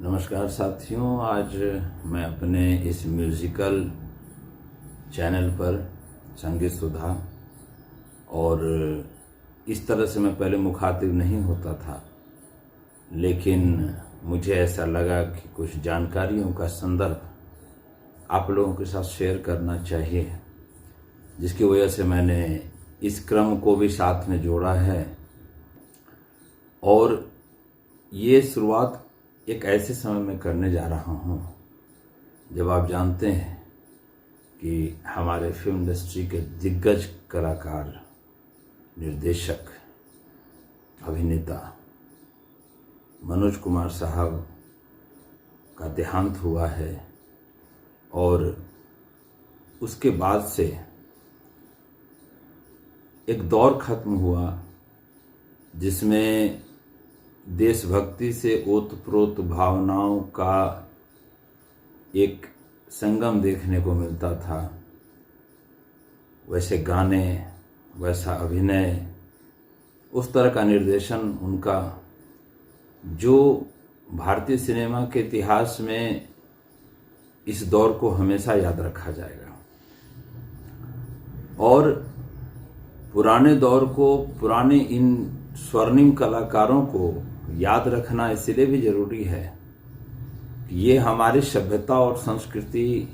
नमस्कार साथियों, आज मैं अपने इस म्यूज़िकल चैनल पर संगीत सुधा और इस तरह से मैं पहले मुखातिब नहीं होता था, लेकिन मुझे ऐसा लगा कि कुछ जानकारियों का संदर्भ आप लोगों के साथ शेयर करना चाहिए, जिसकी वजह से मैंने इस क्रम को भी साथ में जोड़ा है। और ये शुरुआत एक ऐसे समय में करने जा रहा हूँ जब आप जानते हैं कि हमारे फिल्म इंडस्ट्री के दिग्गज कलाकार, निर्देशक, अभिनेता मनोज कुमार साहब का देहांत हुआ है। और उसके बाद से एक दौर खत्म हुआ जिसमें देशभक्ति से ओतप्रोत भावनाओं का एक संगम देखने को मिलता था। वैसे गाने, वैसा अभिनय, उस तरह का निर्देशन उनका जो भारतीय सिनेमा के इतिहास में इस दौर को हमेशा याद रखा जाएगा। और पुराने दौर को, पुराने इन स्वर्णिम कलाकारों को याद रखना इसलिए भी जरूरी है कि ये हमारी सभ्यता और संस्कृति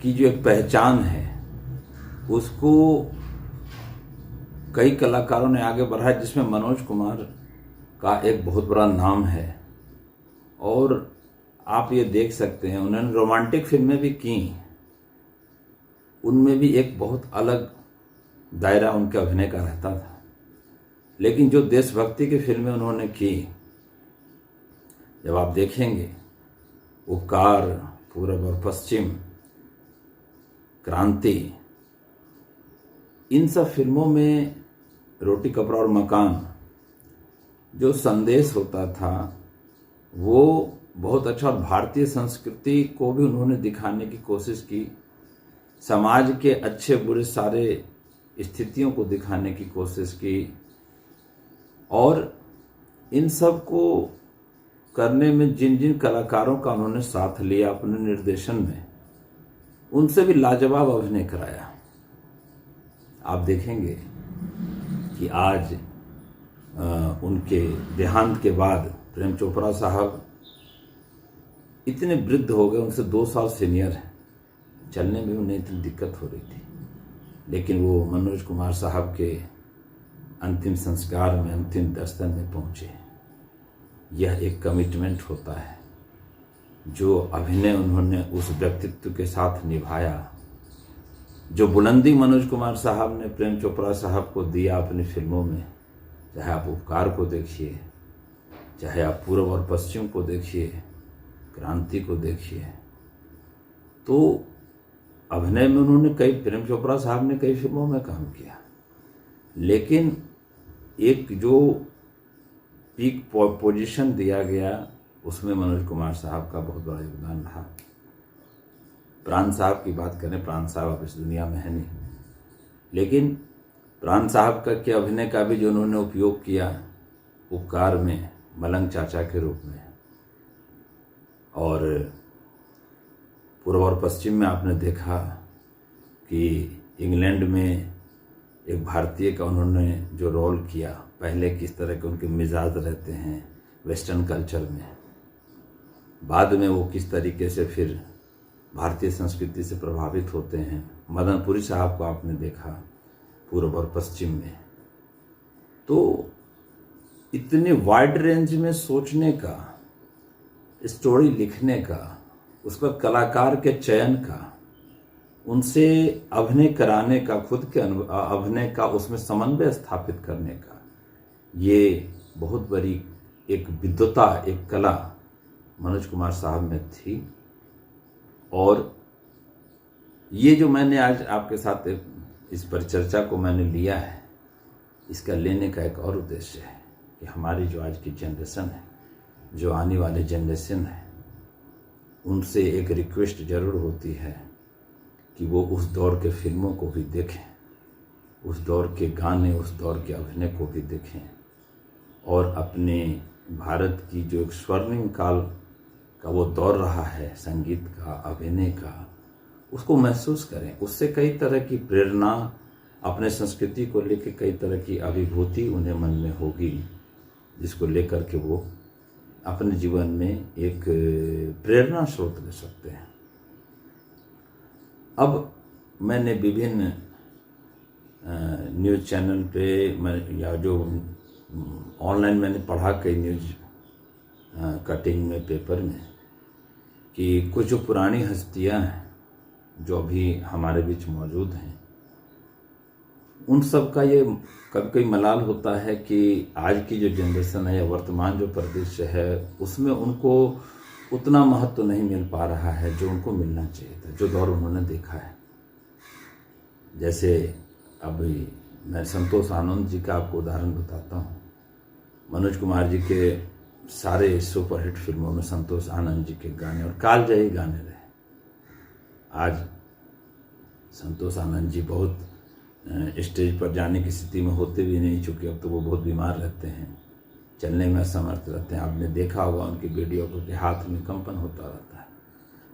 की जो एक पहचान है उसको कई कलाकारों ने आगे बढ़ाया, जिसमें मनोज कुमार का एक बहुत बड़ा नाम है। और आप ये देख सकते हैं, उन्होंने रोमांटिक फिल्में भी की, उनमें भी एक बहुत अलग दायरा उनके अभिनय का रहता था। लेकिन जो देशभक्ति की फिल्में उन्होंने की, जब आप देखेंगे उपकार, पूरब और पश्चिम, क्रांति, इन सब फिल्मों में रोटी कपड़ा और मकान जो संदेश होता था वो बहुत अच्छा, और भारतीय संस्कृति को भी उन्होंने दिखाने की कोशिश की, समाज के अच्छे बुरे सारे स्थितियों को दिखाने की कोशिश की। और इन सब को करने में जिन जिन कलाकारों का उन्होंने साथ लिया अपने निर्देशन में, उनसे भी लाजवाब अभिनय कराया। आप देखेंगे कि आज उनके देहांत के बाद प्रेम चोपड़ा साहब इतने वृद्ध हो गए, उनसे 2 साल सीनियर हैं, चलने में उन्हें इतनी दिक्कत हो रही थी, लेकिन वो मनोज कुमार साहब के अंतिम संस्कार में, अंतिम दर्शन में पहुंचे। यह एक कमिटमेंट होता है जो अभिनय उन्होंने उस व्यक्तित्व के साथ निभाया। जो बुलंदी मनोज कुमार साहब ने प्रेम चोपड़ा साहब को दिया अपनी फिल्मों में, चाहे आप उपकार को देखिए, चाहे आप पूर्व और पश्चिम को देखिए, क्रांति को देखिए, तो अभिनय में उन्होंने प्रेम चोपड़ा साहब ने कई फिल्मों में काम किया, लेकिन एक जो पीक पोजीशन दिया गया उसमें मनोज कुमार साहब का बहुत बड़ा योगदान रहा। प्राण साहब की बात करें, प्राण साहब अब इस दुनिया में है नहीं, लेकिन प्राण साहब का के अभिनय का भी जो उन्होंने उपयोग किया उपकार में मलंग चाचा के रूप में, और पूर्व और पश्चिम में आपने देखा कि इंग्लैंड में एक भारतीय का उन्होंने जो रोल किया, पहले किस तरह के उनके मिजाज रहते हैं वेस्टर्न कल्चर में, बाद में वो किस तरीके से फिर भारतीय संस्कृति से प्रभावित होते हैं। मदन पुरी साहब को आपने देखा पूर्व और पश्चिम में। तो इतने वाइड रेंज में सोचने का, स्टोरी लिखने का, उसका कलाकार के चयन का, उनसे अभिनय कराने का, खुद के अभिनय का उसमें समन्वय स्थापित करने का, ये बहुत बड़ी एक विद्वता, एक कला मनोज कुमार साहब में थी। और ये जो मैंने आज आपके साथ इस परिचर्चा को मैंने लिया है, इसका लेने का एक और उद्देश्य है कि हमारी जो आज की जनरेशन है, जो आने वाली जनरेशन है, उनसे एक रिक्वेस्ट जरूर होती है कि वो उस दौर के फिल्मों को भी देखें, उस दौर के गाने, उस दौर के अभिनय को भी देखें, और अपने भारत की जो एक स्वर्णिम काल का वो दौर रहा है संगीत का, अभिनय का, उसको महसूस करें। उससे कई तरह की प्रेरणा, अपने संस्कृति को लेकर कई तरह की अभिभूति उन्हें मन में होगी, जिसको लेकर के वो अपने जीवन में एक प्रेरणा स्रोत ले सकते हैं। अब मैंने विभिन्न न्यूज़ चैनल पे या जो ऑनलाइन मैंने पढ़ा कई न्यूज़ कटिंग में, पेपर में, कि कुछ जो पुरानी हस्तियां हैं जो अभी हमारे बीच मौजूद हैं, उन सब का ये कभी कभी मलाल होता है कि आज की जो जनरेशन है या वर्तमान जो परिदृश्य है उसमें उनको उतना महत्व नहीं मिल पा रहा है जो उनको मिलना चाहिए था, जो दौर उन्होंने देखा है। जैसे अभी मैं संतोष आनंद जी का आपको उदाहरण बताता हूँ। मनोज कुमार जी के सारे सुपरहिट फिल्मों में संतोष आनंद जी के गाने और कालजयी गाने रहे। आज संतोष आनंद जी बहुत स्टेज पर जाने की स्थिति में होते भी नहीं, चूँकि अब तो वो बहुत बीमार रहते हैं, चलने में असमर्थ रहते हैं। आपने देखा होगा उनकी वीडियो को कि हाथ में कंपन होता रहता है।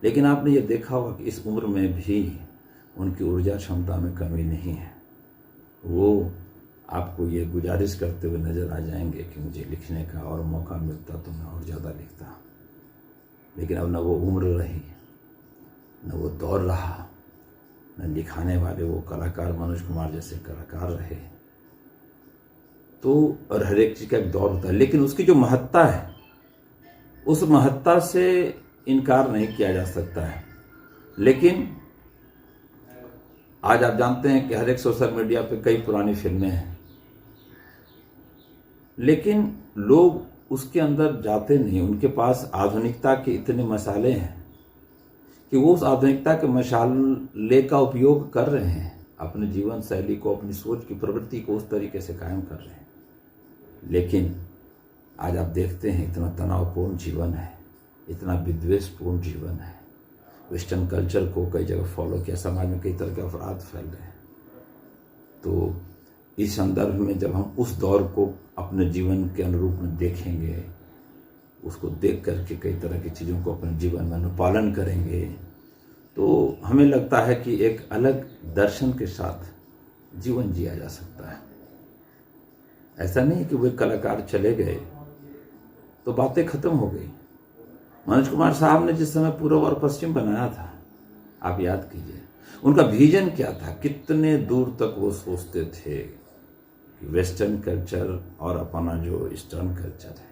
लेकिन आपने ये देखा होगा कि इस उम्र में भी उनकी ऊर्जा क्षमता में कमी नहीं है। वो आपको ये गुजारिश करते हुए नज़र आ जाएंगे कि मुझे लिखने का और मौका मिलता तो मैं और ज़्यादा लिखता, लेकिन अब न वो उम्र रही, न वो दौर रहा, न लिखाने वाले वो कलाकार मनोज कुमार जैसे कलाकार रहे। तो और हर एक चीज़ का एक दौर होता है, लेकिन उसकी जो महत्ता है, उस महत्ता से इनकार नहीं किया जा सकता है। लेकिन आज आप जानते हैं कि हर एक सोशल मीडिया पे कई पुरानी फिल्में हैं, लेकिन लोग उसके अंदर जाते नहीं। उनके पास आधुनिकता के इतने मसाले हैं कि वो उस आधुनिकता के मसाले का उपयोग कर रहे हैं, अपने जीवन शैली को, अपनी सोच की प्रवृत्ति को उस तरीके से कायम कर रहे हैं। लेकिन आज आप देखते हैं इतना तनावपूर्ण जीवन है, इतना विद्वेषपूर्ण जीवन है, वेस्टर्न कल्चर को कई जगह फॉलो किया, समाज में कई तरह के अपराध फैल रहे हैं। तो इस संदर्भ में जब हम उस दौर को अपने जीवन के अनुरूप में देखेंगे, उसको देख करके कई तरह की चीज़ों को अपने जीवन में अनुपालन करेंगे, तो हमें लगता है कि एक अलग दर्शन के साथ जीवन जिया जा सकता है। ऐसा नहीं कि वे कलाकार चले गए तो बातें खत्म हो गई। मनोज कुमार साहब ने जिस समय पूर्व और पश्चिम बनाया था, आप याद कीजिए, उनका विजन क्या था, कितने दूर तक वो सोचते थे कि वेस्टर्न कल्चर और अपना जो ईस्टर्न कल्चर है,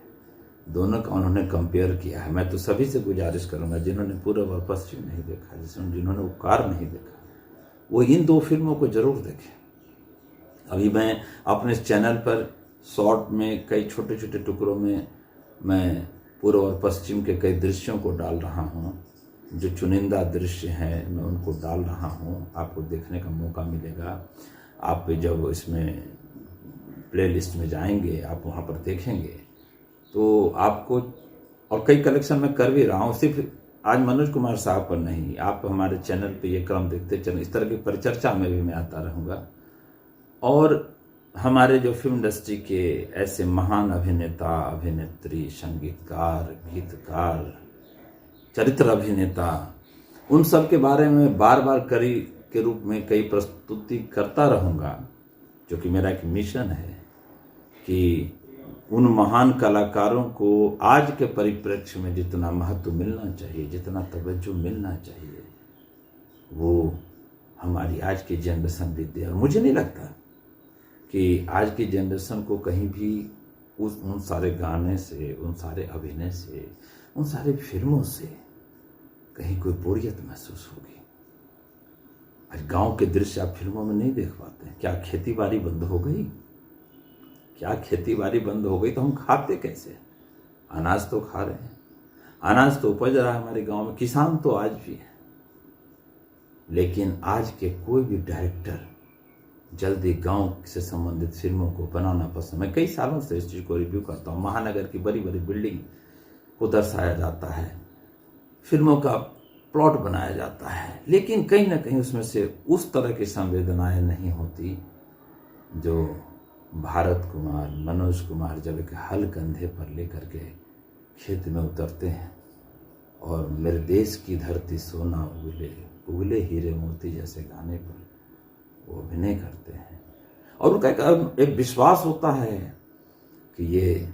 दोनों का उन्होंने कंपेयर किया है। मैं तो सभी से गुजारिश करूंगा जिन्होंने पूर्व और पश्चिम नहीं देखा, जिन्होंने उपकार नहीं देखा, वो इन दो फिल्मों को जरूर देखें। अभी मैं अपने चैनल पर शॉर्ट में कई छोटे छोटे टुकड़ों में मैं पूर्व और पश्चिम के कई दृश्यों को डाल रहा हूँ। जो चुनिंदा दृश्य हैं मैं उनको डाल रहा हूँ, आपको देखने का मौका मिलेगा। आप जब इसमें प्लेलिस्ट में जाएंगे, आप वहाँ पर देखेंगे तो आपको, और कई कलेक्शन में कर भी रहा हूँ, सिर्फ आज मनोज कुमार साहब पर नहीं, आप हमारे चैनल पे ये क्रम देखते चलें, इस तरह की परिचर्चा में भी मैं आता रहूँगा। और हमारे जो फिल्म इंडस्ट्री के ऐसे महान अभिनेता, अभिनेत्री, संगीतकार, गीतकार, चरित्र अभिनेता, उन सब के बारे में बार बार करी के रूप में कई प्रस्तुति करता रहूँगा, जो कि मेरा एक मिशन है कि उन महान कलाकारों को आज के परिप्रेक्ष्य में जितना महत्व मिलना चाहिए, जितना तवज्जो मिलना चाहिए, वो हमारी आज की जनरेशन भी दे। और मुझे नहीं लगता कि आज की जनरेशन को कहीं भी उन सारे गाने से, उन सारे अभिनय से, उन सारे फिल्मों से कहीं कोई बोरियत महसूस होगी। आज गांव के दृश्य आप फिल्मों में नहीं देख पाते हैं। क्या खेती बाड़ी बंद हो गई? क्या खेती बाड़ी बंद हो गई तो हम खाते कैसे? अनाज तो खा रहे हैं, अनाज तो उपज रहा है हमारे गांव में, किसान तो आज भी है। लेकिन आज के कोई भी डायरेक्टर जल्दी गांव से संबंधित फिल्मों को बनाना पसंद, मैं कई सालों से इस चीज़ को रिव्यू करता हूँ। महानगर की बड़ी बड़ी बिल्डिंग को दर्शाया जाता है, फिल्मों का प्लॉट बनाया जाता है, लेकिन कहीं ना कहीं उसमें से उस तरह की संवेदनाएं नहीं होती जो भारत कुमार, मनोज कुमार जब एक हल कंधे पर लेकर के खेत में उतरते हैं और मेरे देश की धरती सोना उगले उगले हीरे मोती जैसे गाने पर वो अभिनय करते हैं और उनका एक विश्वास होता है कि ये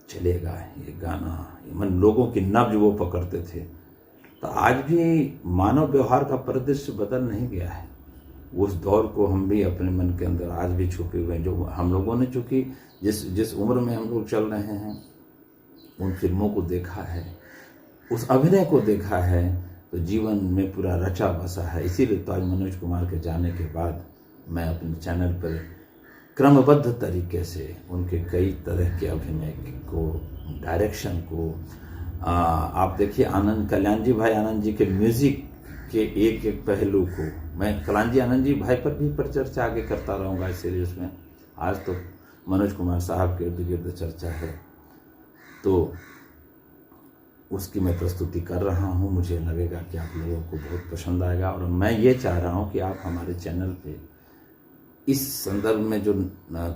चलेगा, ये गाना, ये मन लोगों की नब्ज वो पकड़ते थे। तो आज भी मानव व्यवहार का परिदृश्य बदल नहीं गया है। उस दौर को हम भी अपने मन के अंदर आज भी छुपे हुए हैं। जो हम लोगों ने चूंकि जिस उम्र में हम लोग चल रहे हैं उन फिल्मों को देखा है, उस अभिनय को देखा है, तो जीवन में पूरा रचा बसा है। इसीलिए तो आज मनोज कुमार के जाने के बाद मैं अपने चैनल पर क्रमबद्ध तरीके से उनके कई तरह के अभिनय को, डायरेक्शन को, आप देखिए आनंद कल्याण जी भाई आनंद जी के म्यूजिक के एक एक पहलू को मैं कल्याण जी आनंद जी भाई पर भी परिचर्चा आगे करता रहूँगा इस सीरीज में। आज तो मनोज कुमार साहब के इर्द गिर्द चर्चा है, तो उसकी मैं प्रस्तुति कर रहा हूँ। मुझे लगेगा कि आप लोगों को बहुत पसंद आएगा और मैं ये चाह रहा हूँ कि आप हमारे चैनल पे इस संदर्भ में जो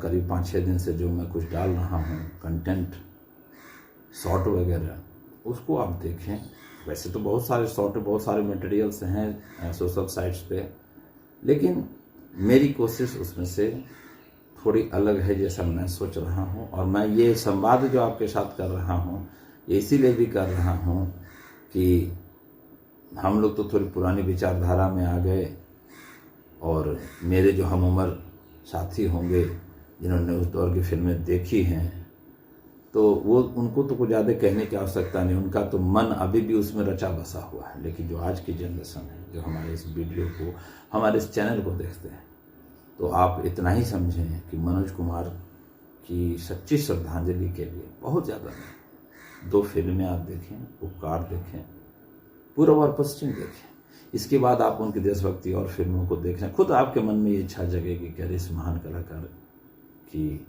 करीब 5-6 दिन से जो मैं कुछ डाल रहा हूँ कंटेंट, शॉर्ट वगैरह, उसको आप देखें। वैसे तो बहुत सारे शॉर्ट, बहुत सारे मटेरियल्स हैं सोशल साइट्स पे, लेकिन मेरी कोशिश उसमें से थोड़ी अलग है जैसा मैं सोच रहा हूँ। और मैं ये संवाद जो आपके साथ कर रहा हूँ ये इसीलिए भी कर रहा हूँ कि हम लोग तो थोड़ी पुरानी विचारधारा में आ गए और मेरे जो हम उम्र साथी होंगे जिन्होंने उस दौर की फिल्में देखी हैं, तो वो उनको तो कुछ ज़्यादा कहने की आवश्यकता नहीं, उनका तो मन अभी भी उसमें रचा बसा हुआ है। लेकिन जो आज की जनरेशन है, जो हमारे इस वीडियो को, हमारे इस चैनल को देखते हैं, तो आप इतना ही समझें कि मनोज कुमार की सच्ची श्रद्धांजलि के लिए बहुत ज़्यादा नहीं, 2 फिल्में आप देखें, उपकार देखें, पूर्व और पश्चिम देखें। इसके बाद आप उनकी देशभक्ति और फिल्मों को देखें। खुद आपके मन में ये इच्छा जगेगी कि अरे इस महान कलाकार की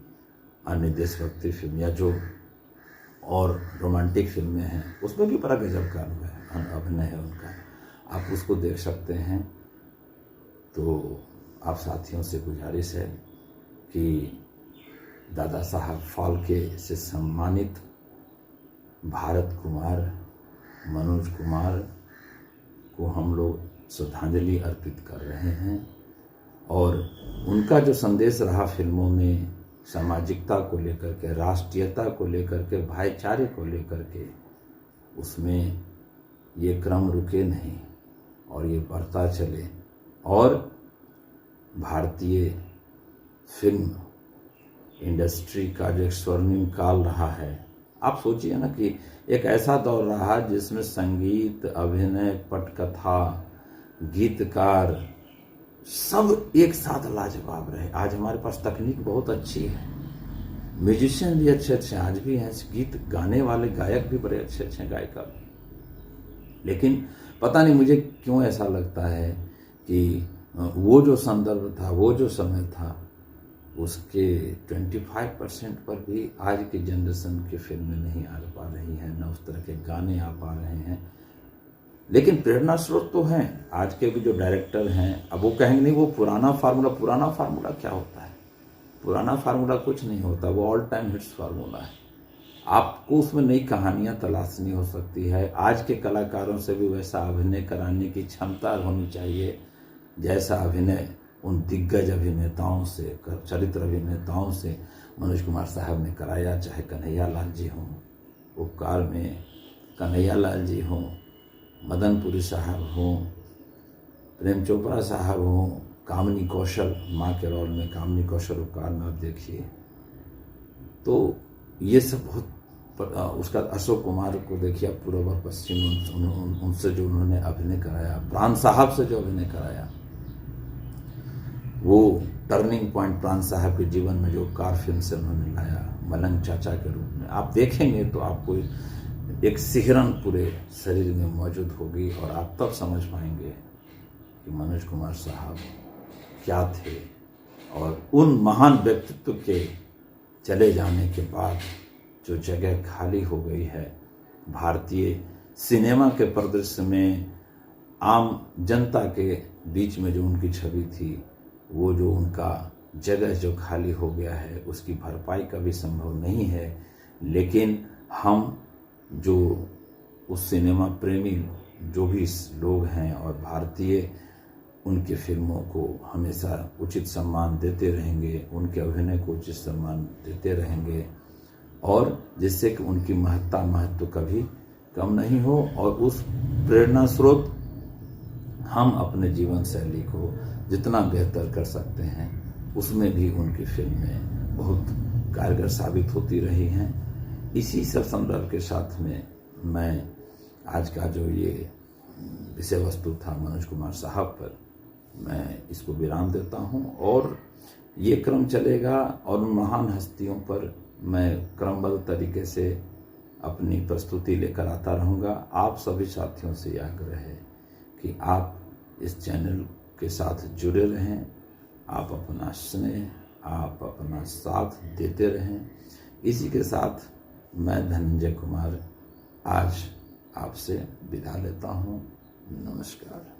अन्य देशभक्ति फिल्म या जो और रोमांटिक फिल्में हैं उसमें भी बड़ा गजब का अभिनय है उनका, आप उसको देख सकते हैं। तो आप साथियों से गुजारिश है कि दादा साहब फाल्के से सम्मानित भारत कुमार, मनोज कुमार को हम लोग श्रद्धांजलि अर्पित कर रहे हैं और उनका जो संदेश रहा फिल्मों में सामाजिकता को लेकर के, राष्ट्रीयता को लेकर के, भाईचारे को लेकर के, उसमें ये क्रम रुके नहीं और ये बढ़ता चले। और भारतीय फिल्म इंडस्ट्री का जो एक स्वर्णिम काल रहा है, आप सोचिए ना कि एक ऐसा दौर रहा जिसमें संगीत, अभिनय, पटकथा, गीतकार सब एक साथ लाजवाब रहे। आज हमारे पास तकनीक बहुत अच्छी है, म्यूजिशियन भी अच्छे अच्छे आज भी हैं, गीत गाने वाले गायक भी बड़े अच्छे अच्छे गायिका भी। लेकिन पता नहीं मुझे क्यों ऐसा लगता है कि वो जो संदर्भ था, वो जो समय था, उसके 25% पर भी आज की जनरेशन की फिल्में नहीं आ पा रही हैं, न उस तरह के गाने आ पा रहे हैं। लेकिन प्रेरणा स्रोत तो हैं आज के भी जो डायरेक्टर हैं। अब वो कहेंगे नहीं वो पुराना फार्मूला क्या होता है? पुराना फार्मूला कुछ नहीं होता, वो ऑल टाइम हिट्स फार्मूला है। आपको उसमें नई कहानियां तलाशनी हो सकती है। आज के कलाकारों से भी वैसा अभिनय कराने की क्षमता होनी चाहिए जैसा अभिनय उन दिग्गज अभिनेताओं से, चरित्र अभिनेताओं से मनोज कुमार साहब ने कराया। चाहे कन्हैया लाल जी हों, उपकार में कन्हैया लाल जी हों, मदनपुरी साहब हों, प्रेम चोपड़ा साहब हों, कामिनी कौशल माँ के रोल में कामिनी कौशल उपकार में आप देखिए, तो ये सब बहुत उसका अशोक कुमार को देखिए, पूर्व और पश्चिम, उनसे जो उन्होंने अभिनय कराया, प्राण साहब से जो अभिनय कराया, वो टर्निंग पॉइंट प्राण साहब के जीवन में जो उपकार फिल्म से उन्होंने लाया मलंग चाचा के रूप में, आप देखेंगे तो आपको एक सिहरन पूरे शरीर में मौजूद होगी और आप तब समझ पाएंगे कि मनोज कुमार साहब क्या थे। और उन महान व्यक्तित्व के चले जाने के बाद जो जगह खाली हो गई है भारतीय सिनेमा के परिदृश्य में, आम जनता के बीच में जो उनकी छवि थी, वो जो उनका जगह जो खाली हो गया है उसकी भरपाई कभी संभव नहीं है, लेकिन हम जो उस सिनेमा प्रेमी जो भी लोग हैं और भारतीय उनके फिल्मों को हमेशा उचित सम्मान देते रहेंगे, उनके अभिनय को उचित सम्मान देते रहेंगे, और जिससे कि उनकी महत्व कभी कम नहीं हो, और उस प्रेरणा स्रोत हम अपने जीवन शैली को जितना बेहतर कर सकते हैं उसमें भी उनकी फिल्में बहुत कारगर साबित होती रही हैं। इसी सब संदर्भ के साथ में मैं आज का जो ये विषय वस्तु था मनोज कुमार साहब पर, मैं इसको विराम देता हूं, और ये क्रम चलेगा और उन महान हस्तियों पर मैं क्रमबद्ध तरीके से अपनी प्रस्तुति लेकर आता रहूँगा। आप सभी साथियों से यह आग्रह है कि आप इस चैनल के साथ जुड़े रहें, आप अपना स्नेह, आप अपना साथ देते रहें। इसी के साथ मैं धनंजय कुमार आज आपसे विदा लेता हूँ। नमस्कार।